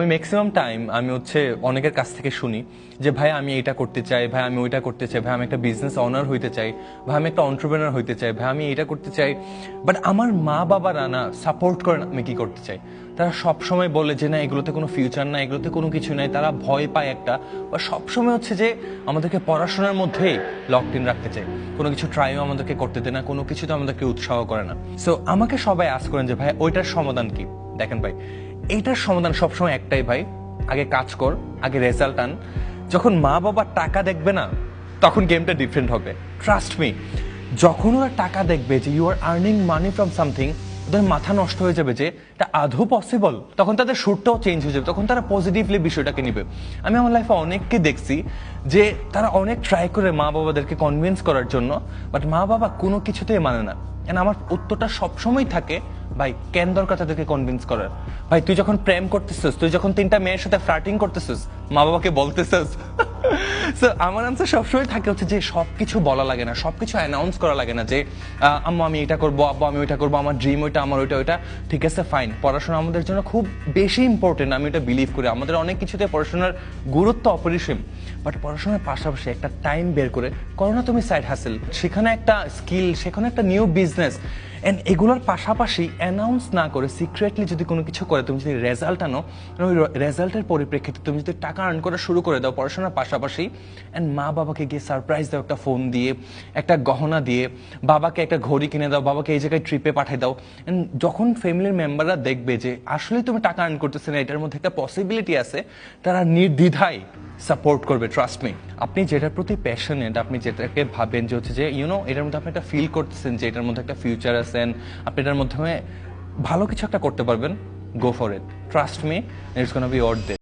আমি maximum time আমি অনেকের কাছ থেকে শুনি যে ভাই আমি এটা করতে চাই, ভাই আমি ওইটা করতে চাই, ভাই আমি একটা বিজনেস অনার হইতে চাই, ভাই আমি একটা এন্টারপ্রেনার হইতে চাই, ভাই আমি এটা করতে চাই, বাট আমার মা বাবারা না সাপোর্ট করেন আমি কি করতে চাই। তারা সবসময় বলে যে না এগুলোতে কোনো ফিউচার নাই, এগুলোতে কোনো কিছু নাই, তারা ভয় পায় একটা, বা সবসময় যে আমাদেরকে পড়াশোনার মধ্যেই লকড ইন রাখতে চায়, কোনো কিছু ট্রাইও আমাদেরকে করতে দেয় না, কোনো কিছুতে আমাদেরকে উৎসাহ করে না। সো আমাকে সবাই আস করেন যে ভাই ওইটার সমাধান কি। দেখেন ভাই, এইটার সমাধান সবসময় একটাই ভাই, আগে কাজ কর, আগে রেজাল্ট আন। যখন মা বাবা টাকা দেখবে না তখন গেমটা ডিফারেন্ট হবে, ট্রাস্ট মি। যখন ওরা টাকা দেখবে যে you are earning money from something, ওদের মাথা নষ্ট হয়ে যাবে যে এটা আদৌ পসিবল, তখন তাদের সুরটাও চেঞ্জ হয়ে যাবে, তখন তারা পজিটিভলি বিষয়টাকে নিবে। আমি আমার লাইফে অনেককে দেখছি যে তারা অনেক ট্রাই করে মা বাবাদেরকে কনভিন্স করার জন্য, বাট মা বাবা কোনো কিছুতেই মানে না। আমার উত্তরটা সবসময় থাকে, ভাই কেন দরকার তাদেরকে কনভিন্স করার? ভাই তুই যখন প্রেম করতেছিস, তুই যখন 3টা মেয়ের সাথে ফ্লার্টিং করতেছিস, মা বাবাকে বলতেছিস। সো আমার আনসার সবসময় থাকে যে সবকিছু বলা লাগে না, সবকিছু অ্যানাউন্স করা লাগে না যে আম্মু আমি এটা করবো, আব্বু আমি ওইটা করবো, আমার ড্রিম ওইটা, আমার ওইটা। ঠিক আছে ফাইন, পড়াশোনা আমাদের জন্য খুব বেশি ইম্পর্টেন্ট, আমি এটা বিলিভ করি। আমাদের অনেক কিছুতে পড়াশোনার গুরুত্ব অপরিসীম, বাট পড়াশোনার পাশাপাশি একটা টাইম বের করে করো না তুমি সাইড হাসেল, সেখানে একটা স্কিল, সেখানে একটা নিউ বিজনেস। অ্যান্ড এগুলোর পাশাপাশি অ্যানাউন্স না করে সিক্রেটলি যদি কোনো কিছু করে, তুমি যদি রেজাল্ট আনো, ওই রেজাল্টের পরিপ্রেক্ষিতে তুমি যদি টাকা আর্ন করা শুরু করে দাও পড়াশোনার পাশাপাশি, অ্যান্ড মা বাবাকে গিয়ে সারপ্রাইজ দাও একটা ফোন দিয়ে, একটা গহনা দিয়ে, বাবাকে একটা ঘড়ি কিনে দাও, বাবাকে এই জায়গায় ট্রিপে পাঠিয়ে দাও। অ্যান্ড যখন ফ্যামিলির মেম্বাররা দেখবে যে আসলে তুমি টাকা আর্ন করতেছে না, এটার মধ্যে একটা পসিবিলিটি আছে, তারা নির্দ্বিধায় সাপোর্ট করবে, ট্রাস্ট মি। আপনি যেটার প্রতি প্যাশনেট, আপনি যেটাকে ভাবেন যে এটার মধ্যে আপনি একটা ফিল করতেছেন যে এটার মধ্যে একটা ফিউচার আছেন, আপনি এটার মাধ্যমে ভালো কিছু একটা করতে পারবেন, go for it, trust me, it's gonna be worth it.